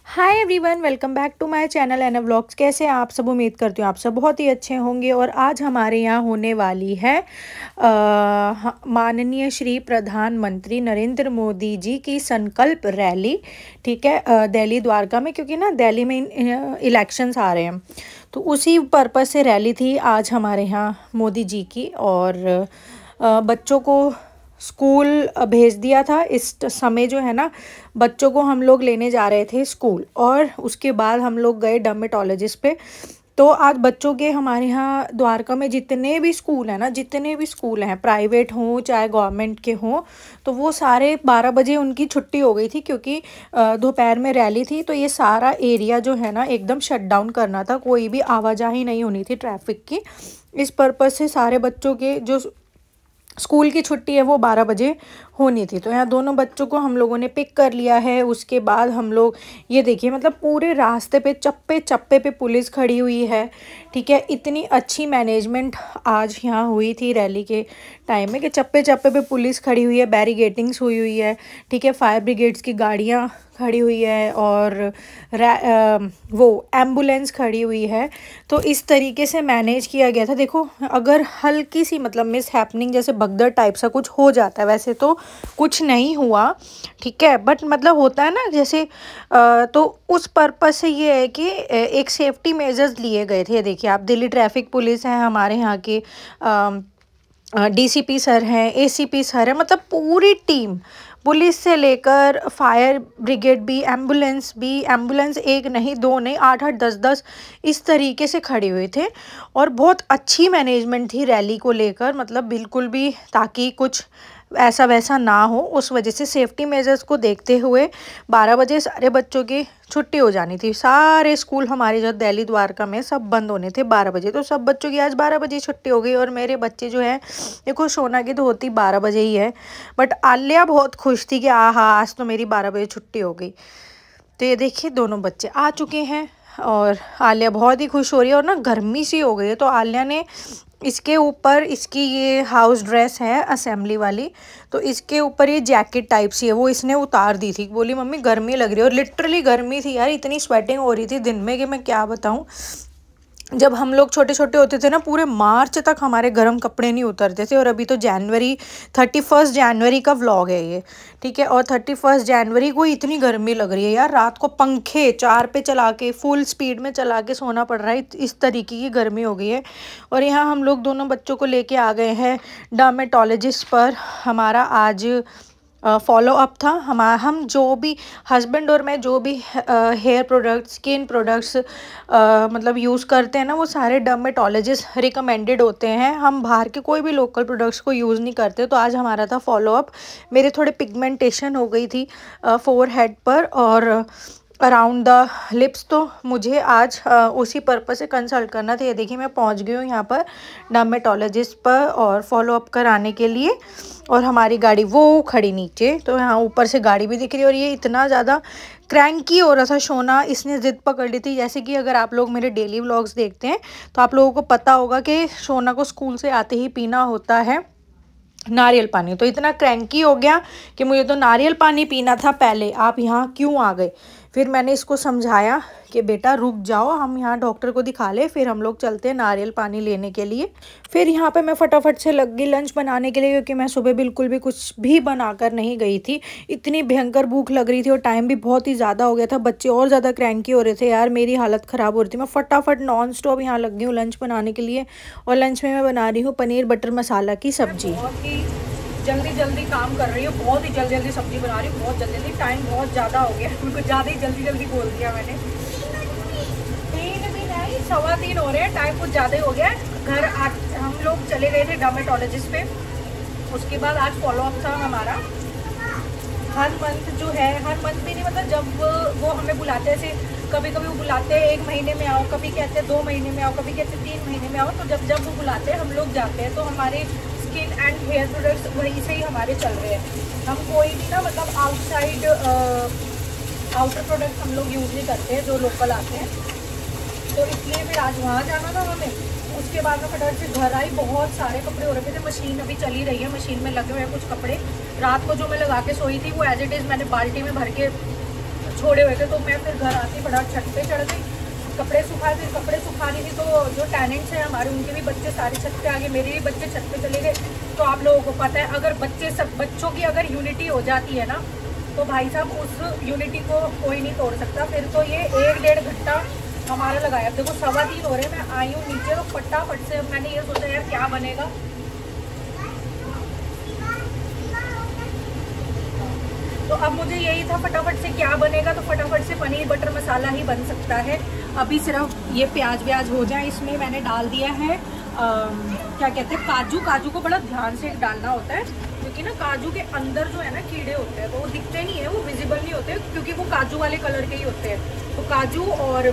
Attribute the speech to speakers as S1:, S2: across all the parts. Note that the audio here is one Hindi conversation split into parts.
S1: Hi everyone, welcome back to my channel Ena vlogs. कैसे हैं आप सब? उम्मीद करती हूँ आप सब बहुत ही अच्छे होंगे। और आज हमारे यहाँ होने वाली है माननीय श्री प्रधानमंत्री नरेंद्र मोदी जी की संकल्प रैली। ठीक है, दिल्ली द्वारका में, क्योंकि ना दिल्ली में इलेक्शंस आ रहे हैं, तो उसी पर्पज़ से रैली थी आज हमारे यहाँ मोदी जी की। और बच्चों को स्कूल भेज दिया था। इस समय जो है ना, बच्चों को हम लोग लेने जा रहे थे स्कूल, और उसके बाद हम लोग गए डर्मेटोलॉजिस्ट पे। तो आज बच्चों के हमारे यहाँ द्वारका में जितने भी स्कूल हैं ना, जितने भी स्कूल हैं, प्राइवेट हों चाहे गवर्नमेंट के हों, तो वो सारे 12 बजे उनकी छुट्टी हो गई थी, क्योंकि दोपहर में रैली थी। तो ये सारा एरिया जो है ना एकदम शट डाउन करना था, कोई भी आवाजाही नहीं होनी थी ट्रैफिक की। इस पर्पज़ से सारे बच्चों के जो स्कूल की छुट्टी है वो 12 बजे होनी थी। तो यहाँ दोनों बच्चों को हम लोगों ने पिक कर लिया है। उसके बाद हम लोग ये देखिए, मतलब पूरे रास्ते पे चप्पे चप्पे पे पुलिस खड़ी हुई है। ठीक है, इतनी अच्छी मैनेजमेंट आज यहाँ हुई थी रैली के टाइम में कि चप्पे चप्पे पे पुलिस खड़ी हुई है, बैरिगेटिंग्स हुई हुई है। ठीक है, फायर ब्रिगेड्स की गाड़ियाँ खड़ी हुई है, और वो एम्बुलेंस खड़ी हुई है। तो इस तरीके से मैनेज किया गया था। देखो, अगर हल्की सी मतलब मिस हैपनिंग जैसे भगदड़ टाइप सा कुछ हो जाता है, वैसे तो कुछ नहीं हुआ। ठीक है, बट मतलब होता है ना जैसे तो उस पर्पज़ से ये है कि एक सेफ्टी मेजर्स लिए गए थे। देखिए आप, दिल्ली ट्रैफिक पुलिस है हमारे यहाँ की, डीसीपी सर हैं, एसीपी सर हैं, मतलब पूरी टीम, पुलिस से लेकर फायर ब्रिगेड भी, एम्बुलेंस एक नहीं, दो नहीं, 8-8, 10-10 इस तरीके से खड़े हुए थे। और बहुत अच्छी मैनेजमेंट थी रैली को लेकर, मतलब बिल्कुल भी, ताकि कुछ ऐसा वैसा ना हो। उस वजह से सेफ्टी मेजर्स को देखते हुए 12 बजे सारे बच्चों की छुट्टी हो जानी थी। सारे स्कूल हमारे जो दिल्ली द्वारका में सब बंद होने थे 12 बजे, तो सब बच्चों की आज 12 बजे छुट्टी हो गई। और मेरे बच्चे जो हैं, देखो सोना की तो होती 12 बजे ही है, बट आलिया बहुत खुश थी कि आहा आज तो मेरी 12 बजे छुट्टी हो गई। तो ये देखिए, दोनों बच्चे आ चुके हैं और आलिया बहुत ही खुश हो रही है। और ना गर्मी सी हो गई है, तो आलिया ने इसके ऊपर, इसकी ये हाउस ड्रेस है असेंबली वाली, तो इसके ऊपर ये जैकेट टाइप सी है, वो इसने उतार दी थी। बोली मम्मी गर्मी लग रही है। और लिटरली गर्मी थी यार, इतनी स्वेटिंग हो रही थी दिन में कि मैं क्या बताऊँ। जब हम लोग छोटे छोटे होते थे ना, पूरे मार्च तक हमारे गर्म कपड़े नहीं उतरते थे। और अभी तो 31 जनवरी का व्लॉग है ये। ठीक है, और 31 जनवरी को इतनी गर्मी लग रही है यार, रात को पंखे 4 पे चला के फुल स्पीड में चला के सोना पड़ रहा है, इस तरीके की गर्मी हो गई है। और यहाँ हम लोग दोनों बच्चों को लेके आ गए हैं डर्मेटोलॉजिस्ट पर। हमारा आज फॉलो अप था। हम जो भी, हस्बैंड और मैं जो भी हेयर प्रोडक्ट्स, स्किन प्रोडक्ट्स मतलब यूज़ करते हैं ना, वो सारे डर्मेटोलॉजिस्ट रिकमेंडेड होते हैं। हम बाहर के कोई भी लोकल प्रोडक्ट्स को यूज़ नहीं करते। तो आज हमारा था फॉलो अप। मेरे थोड़े पिगमेंटेशन हो गई थी फोरहेड पर और अराउंड द लिप्स, तो मुझे आज उसी पर्पस से कंसल्ट करना था। ये देखिए, मैं पहुंच गई हूँ यहाँ पर डर्मेटोलॉजिस्ट पर और फॉलो अप कराने के लिए। और हमारी गाड़ी वो खड़ी नीचे, तो यहाँ ऊपर से गाड़ी भी दिख रही है। और ये इतना ज़्यादा क्रैंकी हो रहा था सोना, इसने ज़िद पकड़ ली थी। जैसे कि अगर आप लोग मेरे डेली व्लॉग्स देखते हैं तो आप लोगों को पता होगा कि सोना को स्कूल से आते ही पीना होता है नारियल पानी। तो इतना क्रैंकी हो गया कि मुझे तो नारियल पानी पीना था पहले, आप यहाँ क्यों आ गए। फिर मैंने इसको समझाया कि बेटा रुक जाओ, हम यहाँ डॉक्टर को दिखा ले, फिर हम लोग चलते हैं नारियल पानी लेने के लिए। फिर यहाँ पे मैं फटाफट से लग गई लंच बनाने के लिए, क्योंकि मैं सुबह बिल्कुल भी कुछ भी बनाकर नहीं गई थी। इतनी भयंकर भूख लग रही थी और टाइम भी बहुत ही ज़्यादा हो गया था। बच्चे और ज़्यादा क्रैंकी हो रहे थे यार, मेरी हालत ख़राब हो रही थी। मैं फटाफट नॉन स्टॉप यहाँ लग गई हूँ लंच बनाने के लिए। और लंच में मैं बना रही हूँ पनीर बटर मसाला की सब्ज़ी। जल्दी काम कर रही हूँ, बहुत ही जल्दी सब्जी बना रही हूँ, बहुत जल्दी। टाइम बहुत ज़्यादा हो गया, उनको ज़्यादा ही जल्दी बोल दिया मैंने। 3 भी नहीं, 3:15 हो रहे हैं, टाइम कुछ ज़्यादा ही हो गया। घर हम लोग चले गए थे डर्मेटोलॉजिस्ट पे। उसके बाद आज फॉलोअप था हमारा। हर मंथ जो है, हर मंथ भी नहीं, मतलब जब वो हमें बुलाते हैं, ऐसे कभी वो बुलाते हैं 1 महीने में आओ, कभी कहते हैं 2 महीने में आओ, कभी कहते हैं 3 महीने में आओ। तो जब वो बुलाते हैं हम लोग जाते हैं। तो हमारे स्किन एंड हेयर प्रोडक्ट्स वहीं से ही हमारे चल रहे हैं। हम कोई भी ना, मतलब आउटर प्रोडक्ट्स हम लोग यूज़ नहीं करते हैं जो लोकल आते हैं। तो इसलिए फिर आज वहाँ जाना था हमें। उसके बाद मैं फटाफट से घर आई। बहुत सारे कपड़े हो रखे थे, मशीन अभी चली रही है, मशीन में लगे हुए हैं कुछ कपड़े। रात को जो मैं लगा के सोई थी वो एज इट इज़ मैंने बाल्टी में भर के छोड़े हुए थे। तो मैं फिर घर आती फटाफट छत पे चढ़ गई, कपड़े सुखाए। फिर कपड़े सुखा रही थी तो जो टेनेंट्स हैं हमारे, उनके भी बच्चे सारे छत पे आ गए, मेरे भी बच्चे छत पे चले गए। तो आप लोगों को पता है, अगर बच्चों की अगर यूनिटी हो जाती है ना, तो भाई साहब उस यूनिटी को कोई नहीं तोड़ सकता। फिर तो ये 1-1.5 घंटा हमारा लगाया। देखो 3:15 हो रहे, मैं आई हूँ नीचे तो फटाफट से मैंने ये सोचा यार क्या बनेगा। तो अब मुझे यही था फटाफट से क्या बनेगा, तो फटाफट से पनीर बटर मसाला ही बन सकता है। अभी सिर्फ ये प्याज व्याज हो जाए। इसमें मैंने डाल दिया है क्या कहते हैं, काजू को बड़ा ध्यान से डालना होता है, क्योंकि ना काजू के अंदर जो है ना कीड़े होते हैं, वो दिखते नहीं है, वो विजिबल नहीं होते, क्योंकि वो काजू वाले कलर के ही होते हैं। तो काजू और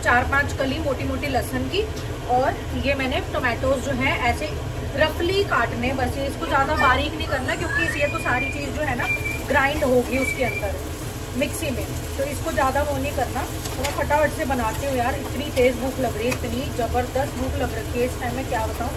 S1: 4-5 कली मोटी मोटी लहसुन की, और ये मैंने टोमेटोज जो है ऐसे रफली काटने, बस इसको ज़्यादा बारीक नहीं करना, क्योंकि ये तो सारी चीज़ जो है ना ग्राइंड होगी उसके अंदर मिक्सी में, तो इसको ज़्यादा वो नहीं करना। तो मैं फटाफट से बनाती हूँ यार, इतनी तेज़ भूख लग रही है, इतनी ज़बरदस्त भूख लग रही है इस टाइम में, क्या बताऊँ,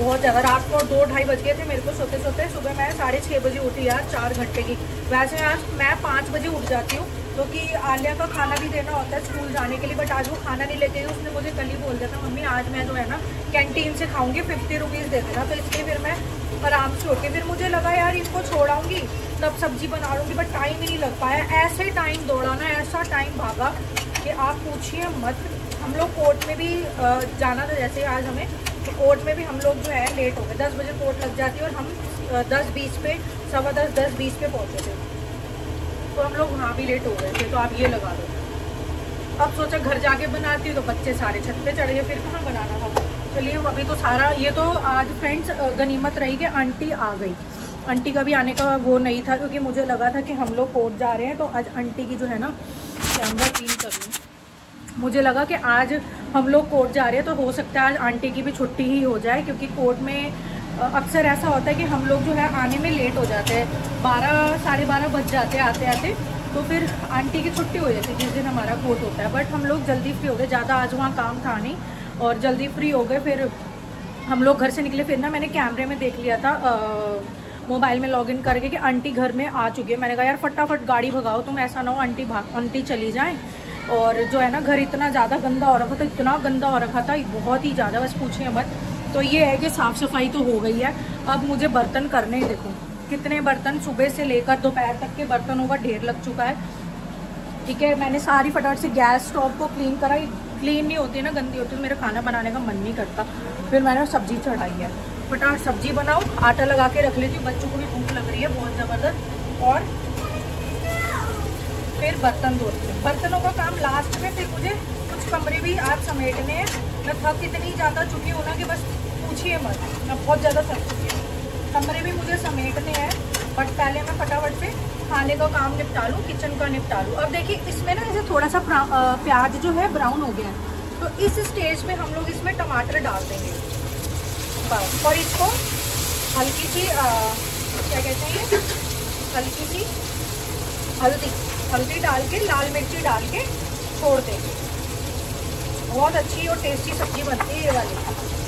S1: बहुत ज़्यादा। रात को 2-2:30 बज गए थे मेरे को सोते सोते। सुबह मैं 6:30 बजे उठी यार, 4 घंटे की। वैसे आज मैं 5 बजे उठ जाती हूँ, क्योंकि आलिया का खाना भी देना होता है स्कूल जाने के लिए, बट आज वो खाना नहीं लेके गई। उसने मुझे कल ही बोल दिया था, मम्मी आज मैं जो है ना कैंटीन से खाऊंगी, 50 रुपीज़ दे देना। तो इसलिए फिर मैं आराम से उठ के, फिर मुझे लगा यार इसको छोड़ाऊंगी तब सब्जी बना लूँगी, बट टाइम ही नहीं लग पाया। ऐसे टाइम दौड़ा ना, ऐसा टाइम भागा कि आप पूछिए मत। हम लोग कोर्ट में भी जाना था, जैसे आज हमें, तो कोर्ट में भी हम लोग जो है लेट हो गए। 10 बजे कोर्ट लग जाती है और हम 10:20 पे, 10:15 पे पहुँचे थे, तो हम लोग वहाँ भी लेट हो गए थे। तो आप ये लगा दो। अब सोचा घर जाके बनाती हूँ, तो बच्चे सारे छत पे चढ़ गए, फिर कहाँ बनाना था। चलिए अभी तो सारा ये तो आज फ्रेंड्स गनीमत रही कि आंटी आ गई। आंटी का भी आने का वो नहीं था, क्योंकि मुझे लगा था कि हम लोग कोर्ट जा रहे हैं, तो आज आंटी की जो है ना, कैमरा क्लीन कर लूँ, मुझे लगा कि आज हम लोग कोर्ट जा रहे हैं, तो हो सकता है आज आंटी की भी छुट्टी ही हो जाए, क्योंकि कोर्ट में अक्सर ऐसा होता है कि हम लोग जो है आने में लेट हो जाते हैं, 12 साढ़े 12 बज जाते हैं आते आते। तो फिर आंटी की छुट्टी हो जाती है जिस दिन हमारा कोर्ट होता है, बट हम लोग जल्दी फ्री हो गए, ज़्यादा आज वहाँ काम था नहीं, और जल्दी फ्री हो गए। फिर हम लोग घर से निकले। फिर ना मैंने कैमरे में देख लिया था, मोबाइल में लॉगिन करके, कि आंटी घर में आ चुकी है। मैंने कहा यार फटाफट गाड़ी भगाओ तुम, ऐसा ना हो आंटी चली जाएँ। और जो है ना घर इतना ज़्यादा गंदा हो रखा था, इतना गंदा हो रखा था, बहुत ही ज़्यादा, बस पूछिए मत। तो ये है कि साफ़ सफाई तो हो गई है, अब मुझे बर्तन करने ही, देखो कितने बर्तन सुबह से लेकर दोपहर तक के बर्तनों का ढेर लग चुका है। ठीक है, मैंने सारी फटाफट से गैस स्टोव को क्लीन करा। क्लीन नहीं होती ना, गंदी होती, तो मेरा खाना बनाने का मन नहीं करता। फिर मैंने सब्जी चढ़ाई है, फटाफट सब्जी बनाओ, आटा लगा के रख लेती हूँ, बच्चों को भी भूख लग रही है बहुत ज़बरदस्त। और फिर बर्तन धोती हूँ, बर्तनों का काम लास्ट में। फिर मुझे कुछ कमरे भी आज समेटने हैं। मैं थक इतनी ज़्यादा चुकी हूँ ना कि बस पूछिए मत, मैं बहुत ज़्यादा थक चुकी हूँ। कमरे भी मुझे समेटने हैं, बट पहले मैं फटाफट से खाने का काम निपटा लूँ, किचन का निपटा लूँ। अब देखिए इसमें ना जैसे थोड़ा सा प्याज जो है ब्राउन हो गया है, तो इस स्टेज पे हम लोग इसमें टमाटर डाल देंगे बस। और इसको हल्की सी क्या कहते हैं ये, हल्की सी हल्दी डाल के, लाल मिर्ची डाल के छोड़ देंगे। बहुत अच्छी और टेस्टी सब्जी बनती है ये वाली।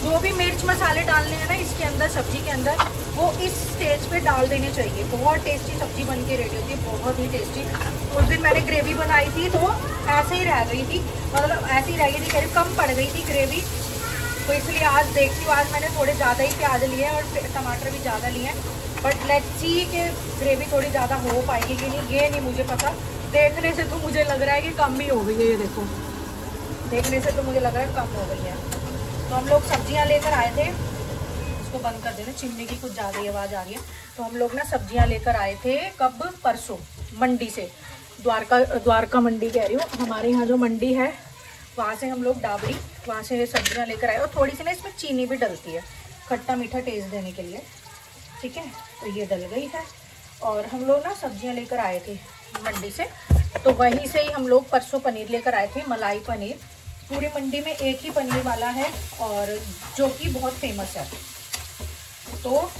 S1: जो भी मिर्च मसाले डालने हैं ना इसके अंदर, सब्जी के अंदर, वो इस स्टेज पे डाल देने चाहिए। बहुत टेस्टी सब्जी बन के रेडी होती है, बहुत ही टेस्टी। उस दिन मैंने ग्रेवी बनाई थी तो ऐसे ही रह गई थी, मतलब ऐसे ही रह गई थी, कम पड़ गई थी ग्रेवी। तो इसलिए आज देखती हूँ, आज मैंने थोड़े ज़्यादा ही प्याज लिए हैं और टमाटर भी ज़्यादा लिए हैं, बट लेट्स सी कि ग्रेवी थोड़ी ज़्यादा हो पाएगी कि नहीं, ये नहीं मुझे पता। देखने से तो मुझे लग रहा है कि कम भी हो गई है, ये देखो, देखने से तो मुझे लग रहा है कम हो गई है। तो हम लोग सब्जियां लेकर आए थे, इसको बंद कर देना, चिमनी की कुछ ज़्यादा ही आवाज़ आ रही है। तो हम लोग ना सब्जियां लेकर आए थे कब, परसों, मंडी से, द्वारका मंडी कह रही हूँ, हमारे यहाँ जो मंडी है वहाँ से हम लोग डाबरी, वहाँ से सब्जियाँ लेकर आए। और थोड़ी सी ना इसमें चीनी भी डलती है, खट्टा मीठा टेस्ट देने के लिए। ठीक है, तो ये डल गई है। और हम लोग ना सब्जियाँ लेकर आए थे मंडी से, तो वहीं से ही हम लोग परसों पनीर लेकर आए थे, मलाई पनीर। पूरी मंडी में एक ही पनीर वाला है और जो कि बहुत फेमस है, तो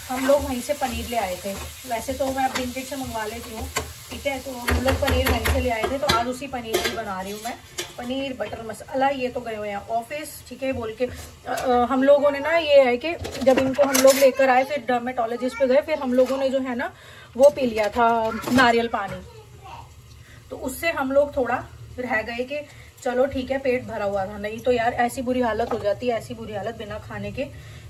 S1: हम लोग वहीं से पनीर ले आए थे। वैसे तो मैं ब्लिंकिट से मंगवा लेती हूँ, ठीक है, तो हम लोग पनीर वहीं से ले आए थे, तो आज उसी पनीर की बना रही हूँ मैं। पनीर, बटर मसाला। ये तो गए हुए हैं ऑफिस, ठीक है, बोल के हम लोगों ने ना, ये है कि जब इनको हम लोग लेकर आए फिर डर्मेटोलॉजिस्ट पे गए, फिर हम लोगों ने जो है ना वो पी लिया था नारियल पानी, तो उससे हम लोग थोड़ा रह गए कि चलो ठीक है, पेट भरा हुआ था, नहीं तो यार ऐसी बुरी हालत हो जाती है, ऐसी बुरी हालत बिना खाने के।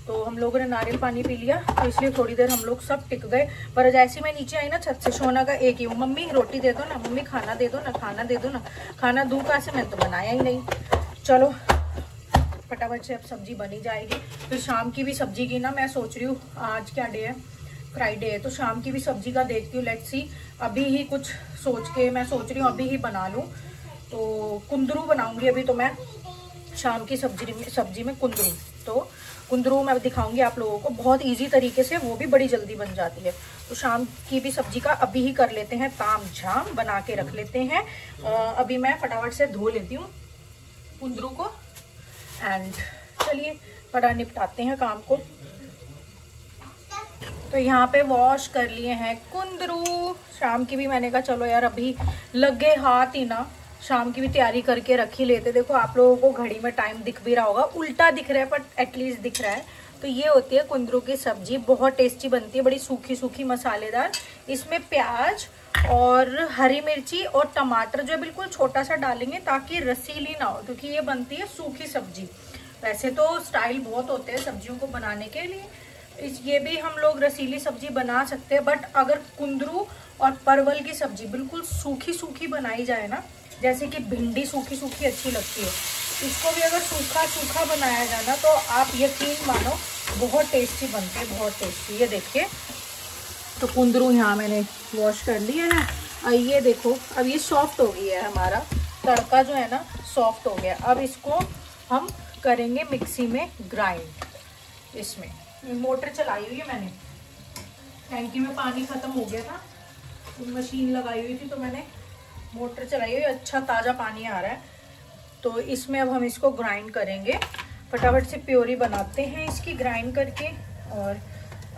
S1: तो हम लोगों ने नारियल पानी पी लिया, तो इसलिए थोड़ी देर हम लोग सब टिक गए। पर जैसे मैं नीचे आई ना छत से, शोना का एक ही हूँ, मम्मी रोटी दे दो ना, मम्मी खाना दे दो ना, खाना दे दो ना, खाना दूँ कहाँ से, मैंने तो बनाया ही नहीं। चलो फटाफट से अब सब्जी बनी जाएगी। फिर शाम की भी सब्जी की ना मैं सोच रही हूँ, आज क्या डे है, फ्राइडे है, तो शाम की भी सब्जी का देखती हूँ, लेट्स सी। अभी ही कुछ सोच के मैं सोच रही हूँ अभी ही बना लूँ, तो कुंदरू बनाऊंगी अभी तो मैं शाम की सब्जी में कुंदरू। तो कुंदरू मैं दिखाऊंगी आप लोगों को, बहुत इजी तरीके से, वो भी बड़ी जल्दी बन जाती है। तो शाम की भी सब्जी का अभी ही कर लेते हैं ताम झाम, बना के रख लेते हैं। अभी मैं फटाफट से धो लेती हूँ कुंदरू को, एंड चलिए फटाफट निपटाते हैं काम को। तो यहाँ पे वॉश कर लिए हैं कुंदरू, शाम की भी मैंने कहा चलो यार अभी लगे हाथ ही ना, शाम की भी तैयारी करके रख ही लेते। देखो आप लोगों को घड़ी में टाइम दिख भी रहा होगा, उल्टा दिख रहा है पर एटलीस्ट दिख रहा है। तो ये होती है कुंदरू की सब्जी, बहुत टेस्टी बनती है, बड़ी सूखी सूखी मसालेदार। इसमें प्याज और हरी मिर्ची और टमाटर जो है बिल्कुल छोटा सा डालेंगे ताकि रसीली ना हो, क्योंकि ये बनती है सूखी सब्जी। वैसे तो स्टाइल बहुत होते हैं सब्जियों को बनाने के लिए, ये भी हम लोग रसीली सब्जी बना सकते हैं, बट अगर कुंदरू और परवल की सब्जी बिल्कुल सूखी सूखी बनाई जाए ना, जैसे कि भिंडी सूखी सूखी अच्छी लगती है, इसको भी अगर सूखा सूखा बनाया जाए ना, तो आप यकीन मानो बहुत टेस्टी बनते हैं, बहुत टेस्टी। ये देखिए, तो कुंदरू यहाँ मैंने वॉश कर लिया है। और ये देखो अब ये सॉफ्ट हो गया है, हमारा तड़का जो है ना सॉफ्ट हो गया। अब इसको हम करेंगे मिक्सी में ग्राइंड। इसमें मोटर चलाई हुई है मैंने, टैंकी में पानी ख़त्म हो गया था, तो मशीन लगाई हुई थी, तो मैंने मोटर चलाई हुई, अच्छा ताज़ा पानी आ रहा है। तो इसमें अब हम इसको ग्राइंड करेंगे, फटाफट से प्योरी बनाते हैं इसकी ग्राइंड करके। और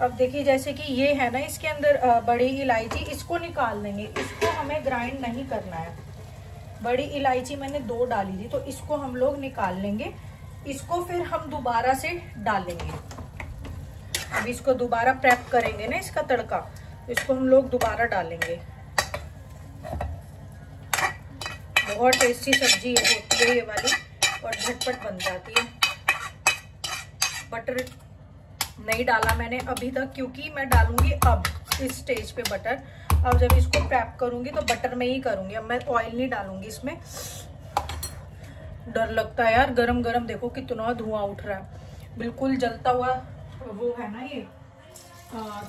S1: अब देखिए जैसे कि ये है ना, इसके अंदर बड़ी इलायची, इसको निकाल देंगे, इसको हमें ग्राइंड नहीं करना है। बड़ी इलायची मैंने 2 डाली थी, तो इसको हम लोग निकाल लेंगे, इसको फिर हम दोबारा से डालेंगे। अब इसको दोबारा प्रेप करेंगे ना इसका तड़का, तो इसको हम लोग दोबारा डालेंगे। बहुत टेस्टी सब्जी होती है ये वाली, और झटपट बन जाती है। बटर नहीं डाला मैंने अभी तक, क्योंकि मैं डालूंगी अब इस स्टेज पे बटर। अब जब इसको प्रेप करूंगी तो बटर में ही करूंगी, अब मैं ऑयल नहीं डालूंगी इसमें। डर लगता है यार, गरम गरम देखो कितना धुआं उठ रहा है, बिल्कुल जलता हुआ वो है ना ये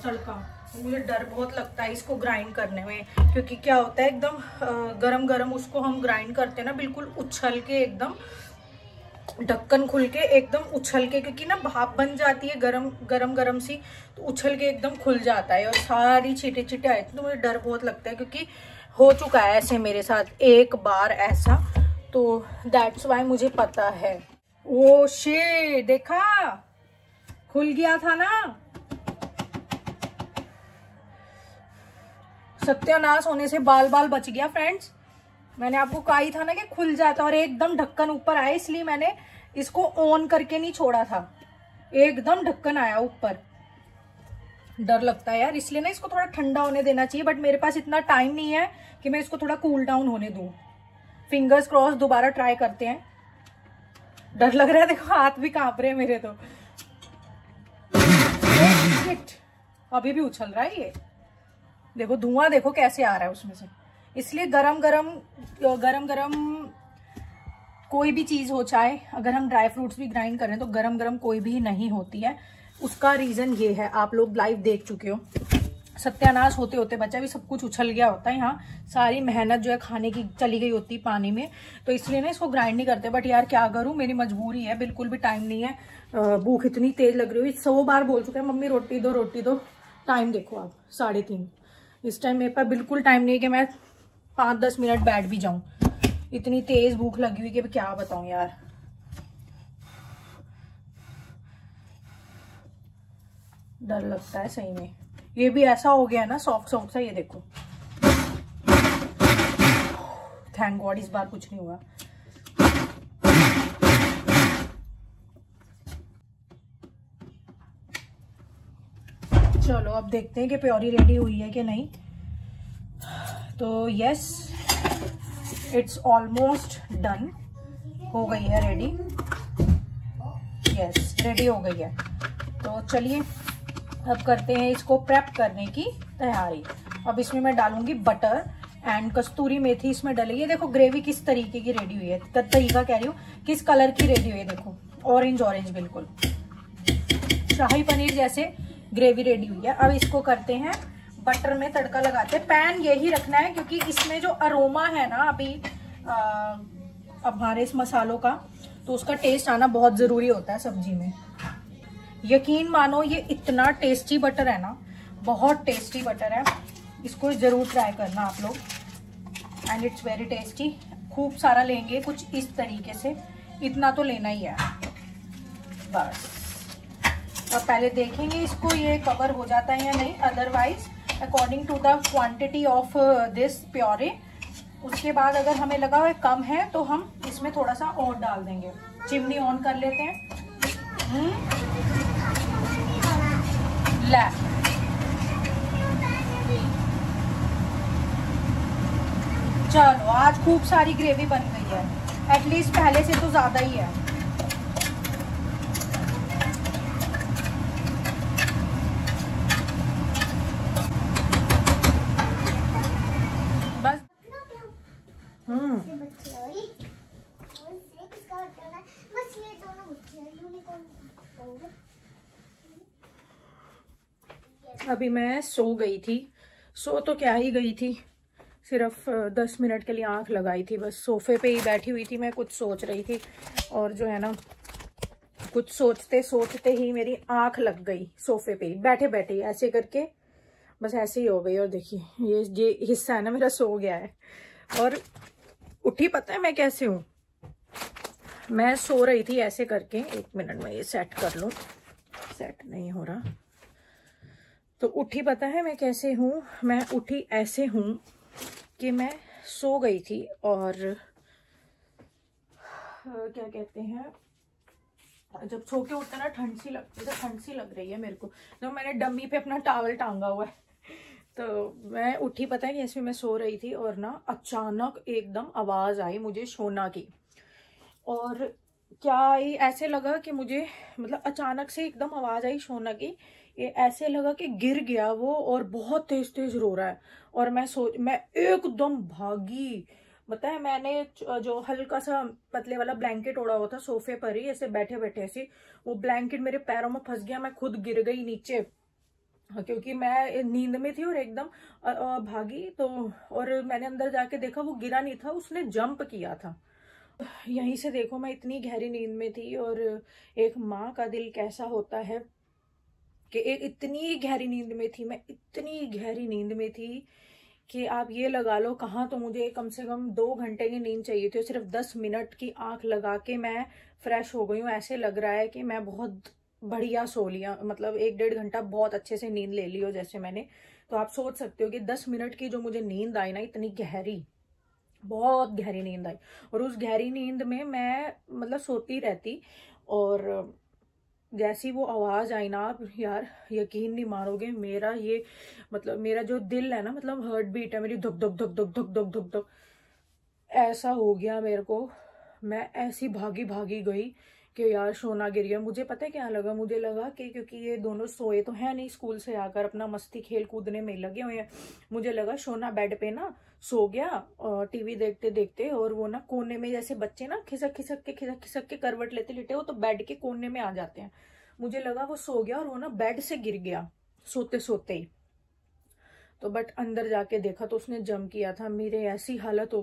S1: तड़का। मुझे डर बहुत लगता है इसको ग्राइंड करने में, क्योंकि क्या होता है एकदम गरम गरम उसको हम ग्राइंड करते हैं ना, बिल्कुल उछल के एकदम, ढक्कन खुल के एकदम उछल के, क्योंकि ना भाप बन जाती है गरम गरम सी, तो उछल के एकदम खुल जाता है और सारी छींटे छींटे आए। तो मुझे डर बहुत लगता है, क्योंकि हो चुका है ऐसे मेरे साथ एक बार ऐसा, तो दैट्स वाई मुझे पता है। ओ शे, देखा खुल गया था ना, सत्यानाश होने से बाल बाल बच गया फ्रेंड्स। मैंने आपको कहा ही था ना कि खुल जाता, और एकदम ढक्कन ऊपर आया, इसलिए मैंने इसको ऑन करके नहीं छोड़ा था, एकदम ढक्कन आया ऊपर। डर लगता है यार, इसलिए ना इसको थोड़ा ठंडा होने देना चाहिए, बट मेरे पास इतना टाइम नहीं है कि मैं इसको थोड़ा कूल डाउन होने दूं। फिंगर्स क्रॉस, दोबारा ट्राई करते हैं। डर लग रहा है, देखो हाथ भी कांप रहे हैं मेरे तो। अभी भी उछल रहा है ये, देखो धुआं देखो कैसे आ रहा है उसमें से। इसलिए गरम गरम कोई भी चीज हो, चाहे अगर हम ड्राई फ्रूट्स भी ग्राइंड करें तो गरम गरम कोई भी नहीं होती है। उसका रीजन ये है, आप लोग लाइव देख चुके हो, सत्यानाश होते होते बच्चा भी सब कुछ उछल गया होता है, यहाँ सारी मेहनत जो है खाने की चली गई होती पानी में, तो इसलिए ना इसको ग्राइंड नहीं करते। बट यार क्या करूँ, मेरी मजबूरी है, बिल्कुल भी टाइम नहीं है, भूख इतनी तेज लग रही है। 100 बार बोल चुके हैं मम्मी रोटी दो रोटी दो, टाइम देखो आप 3:30। इस टाइम मेरे पास बिल्कुल टाइम नहीं है कि मैं 5-10 मिनट बैठ भी जाऊं, इतनी तेज भूख लगी हुई कि क्या बताऊं यार। डर लगता है सही में, ये भी ऐसा हो गया ना सॉफ्ट सॉफ्ट सा, ये देखो, थैंक गॉड इस बार कुछ नहीं हुआ। चलो अब देखते हैं कि प्योरी रेडी हुई है कि नहीं। तो यस, इट्स ऑलमोस्ट डन, हो गई है रेडी। यस, रेडी हो गई है। तो चलिए अब करते हैं इसको प्रेप करने की तैयारी। अब इसमें मैं डालूंगी बटर एंड कस्तूरी मेथी इसमें डलेगी। ये देखो ग्रेवी किस तरीके की रेडी हुई है, तरीका कह रही हूँ, किस कलर की रेडी हुई है, देखो ऑरेंज ऑरेंज, बिल्कुल शाही पनीर जैसे ग्रेवी रेडी हुई है। अब इसको करते हैं बटर में तड़का लगाते हैं। पैन यही रखना है क्योंकि इसमें जो अरोमा है ना अभी अब हमारे इस मसालों का, तो उसका टेस्ट आना बहुत जरूरी होता है सब्जी में। यकीन मानो ये इतना टेस्टी बटर है ना, बहुत टेस्टी बटर है, इसको जरूर ट्राई करना आप लोग। And it's very tasty. खूब सारा लेंगे कुछ इस तरीके से, इतना तो लेना ही है बस। अब पहले देखेंगे इसको ये कवर हो जाता है या नहीं, otherwise according to the quantity of this puree, उसके बाद अगर हमें लगा हुआ कम है तो हम इसमें थोड़ा सा और डाल देंगे। चिमनी ऑन कर लेते हैं। ला चलो, आज खूब सारी ग्रेवी बन गई है, एटलीस्ट पहले से तो ज्यादा ही है। बस अभी मैं सो गई थी, सो तो क्या ही गई थी, सिर्फ 10 मिनट के लिए आंख लगाई थी, बस सोफे पे ही बैठी हुई थी। मैं कुछ सोच रही थी और जो है ना, कुछ सोचते सोचते ही मेरी आंख लग गई सोफे पे ही बैठे बैठे, ऐसे करके बस ऐसे ही हो गई। और देखिए ये हिस्सा है ना मेरा सो गया है। और उठी पता है मैं कैसे हूँ, मैं सो रही थी ऐसे करके, एक मिनट में ये सेट कर लूँ, सेट नहीं हो रहा। तो उठी पता है मैं कैसे हूँ, मैं उठी ऐसे हूँ कि मैं सो गई थी और क्या कहते हैं, जब सो के उठते ना ठंड सी लगती है, ठंड सी लग रही है मेरे को, तो मैंने डम्मी पे अपना टॉवल टांगा हुआ है। तो मैं उठी पता है कैसे, मैं सो रही थी और ना अचानक एकदम आवाज आई मुझे सोना की। और क्या ही ऐसे लगा कि मुझे, मतलब अचानक से एकदम आवाज आई सोना की, ये ऐसे लगा कि गिर गया वो और बहुत तेज तेज रो रहा है। और मैं एकदम भागी। पता है मैंने जो हल्का सा पतले वाला ब्लैंकेट ओढ़ा हुआ था सोफे पर ही, ऐसे बैठे बैठे ऐसे, वो ब्लैंकेट मेरे पैरों में फंस गया, मैं खुद गिर गई नीचे क्योंकि मैं नींद में थी और एकदम भागी। तो और मैंने अंदर जाके देखा वो गिरा नहीं था, उसने जंप किया था। यहीं से देखो मैं इतनी गहरी नींद में थी। और एक माँ का दिल कैसा होता है कि एक इतनी गहरी नींद में थी, मैं इतनी गहरी नींद में थी कि आप ये लगा लो कहाँ, तो मुझे कम से कम 2 घंटे की नींद चाहिए थी। सिर्फ 10 मिनट की आंख लगा के मैं फ्रेश हो गई हूँ। ऐसे लग रहा है कि मैं बहुत बढ़िया सो लिया, मतलब 1-1.5 घंटा बहुत अच्छे से नींद ले ली हो जैसे मैंने। तो आप सोच सकते हो कि 10 मिनट की जो मुझे नींद आई ना, इतनी गहरी, बहुत गहरी नींद आई। और उस गहरी नींद में मैं मतलब सोती रहती, और जैसी वो आवाज आई ना, आप यार यकीन नहीं मारोगे, मेरा ये मतलब मेरा जो दिल है ना, मतलब हार्ट बीट है मेरी, धक धक धक धक धक धक धक धक ऐसा हो गया मेरे को। मैं ऐसी भागी भागी गई कि यार सोना गिर गया। मुझे पता है क्या लगा, मुझे लगा कि क्योंकि ये दोनों सोए तो है नहीं, स्कूल से आकर अपना मस्ती खेल कूदने में लगे हुए हैं, मुझे लगा सोना बेड पे ना सो गया और टीवी देखते देखते, और वो ना कोने में, जैसे बच्चे ना खिसक खिसक के करवट लेते लेटे, वो तो बेड के कोने में आ जाते हैं। मुझे लगा वो सो गया और वो ना बेड से गिर गया सोते सोते ही। तो बट अंदर जाके देखा तो उसने जम किया था। मेरे ऐसी हालत हो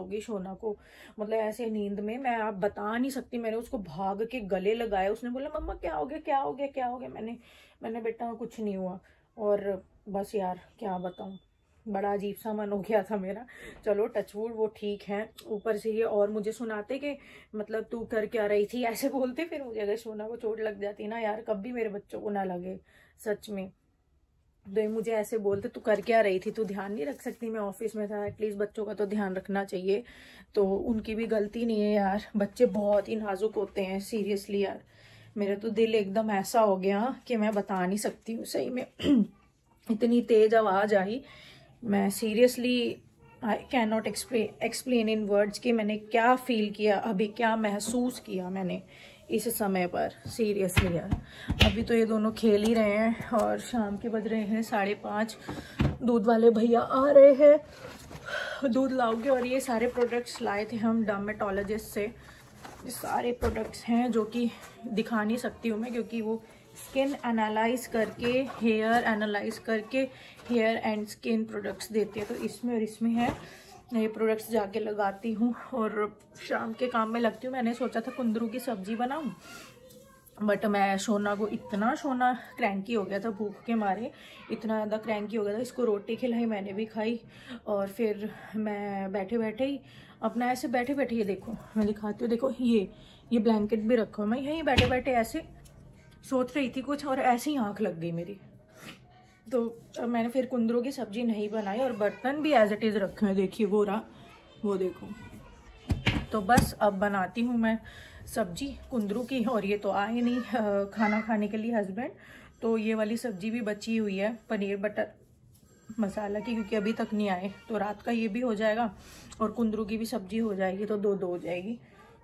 S1: गई सोना को, मतलब ऐसे नींद में मैं आप बता नहीं सकती। मैंने उसको भाग के गले लगाया, उसने बोला मम्मा क्या हो गया क्या हो गया क्या हो गया। मैंने बेटा कुछ नहीं हुआ। और बस यार क्या बताऊं, बड़ा अजीब सा मन हो गया था मेरा। चलो टचवुड वो ठीक है। ऊपर से ये और मुझे सुनाते कि मतलब तू कर क्या रही थी, ऐसे बोलते, फिर मुझे अगर सोना को चोट लग जाती ना यार, कभी मेरे बच्चों को ना लगे सच में। तो मुझे ऐसे बोलते तू कर क्या रही थी, तू ध्यान नहीं रख सकती, मैं ऑफिस में था, एटलीस्ट बच्चों का तो ध्यान रखना चाहिए। तो उनकी भी गलती नहीं है यार, बच्चे बहुत ही नाजुक होते हैं सीरियसली यार। मेरा तो दिल एकदम ऐसा हो गया कि मैं बता नहीं सकती हूँ सही में। इतनी तेज आवाज़ आई, मैं seriously I can not explain in words कि मैंने क्या फील किया, अभी क्या महसूस किया मैंने इस समय पर। सीरियसली यार, अभी तो ये दोनों खेल ही रहे हैं और शाम के बज रहे हैं 5:30। दूध वाले भैया आ रहे हैं दूध लाओगे। और ये सारे प्रोडक्ट्स लाए थे हम डर्मेटोलॉजिस्ट से। ये सारे प्रोडक्ट्स हैं जो कि दिखा नहीं सकती हूँ मैं, क्योंकि वो स्किन एनालाइज करके, हेयर एनालाइज करके हेयर एंड स्किन प्रोडक्ट्स देती है। तो इसमें और इसमें है, ये प्रोडक्ट्स जाके लगाती हूँ और शाम के काम में लगती हूँ। मैंने सोचा था कुंदरू की सब्जी बनाऊँ, बट मैं शोना को, इतना शोना क्रैंकी हो गया था भूख के मारे, इतना ज़्यादा क्रैंकी हो गया था। इसको रोटी खिलाई, मैंने भी खाई, और फिर मैं बैठे बैठे ही अपना ऐसे बैठे बैठे, ये देखो मैं दिखाती हूँ, देखो ये ब्लैंकेट भी रखा हूँ। मैं यहीं बैठे बैठे ऐसे सोच रही थी कुछ, और ऐसे ही आँख लग गई मेरी। तो अब मैंने फिर कुंदरू की सब्जी नहीं बनाई, और बर्तन भी एज इट इज़ रखे हैं, देखिए वो रहा, वो देखो। तो बस अब बनाती हूँ मैं सब्जी कुंदरू की। और ये तो आए नहीं खाना खाने के लिए हस्बैंड, तो ये वाली सब्जी भी बची हुई है पनीर बटर मसाला की, क्योंकि अभी तक नहीं आए। तो रात का ये भी हो जाएगा और कुंदरू की भी सब्जी हो जाएगी, तो दो हो जाएगी।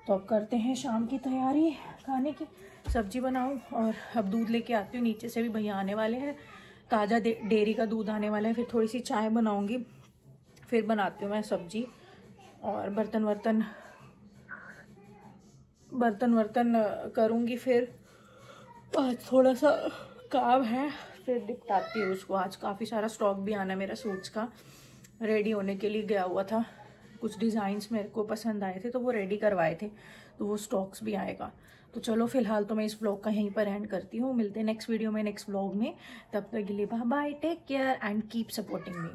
S1: तो अब करते हैं शाम की तैयारी खाने की, सब्जी बनाऊं। और अब दूध लेके आती हूँ, नीचे से भी भैया आने वाले हैं, ताज़ा डेयरी का दूध आने वाला है। फिर थोड़ी सी चाय बनाऊंगी, फिर बनाती हूँ मैं सब्जी। और बर्तन वर्तन करूँगी। फिर आज थोड़ा सा काम है, फिर निपटाती हूँ उसको। आज काफ़ी सारा स्टॉक भी आना है मेरा सूट्स का, रेडी होने के लिए गया हुआ था। कुछ डिज़ाइंस मेरे को पसंद आए थे तो वो रेडी करवाए थे, तो वो स्टॉक्स भी आएगा। तो चलो फिलहाल तो मैं इस व्लॉग का यहीं पर एंड करती हूँ। मिलते हैं नेक्स्ट वीडियो में, नेक्स्ट व्लॉग में। तब तक के लिए bye bye, take care and keep supporting me.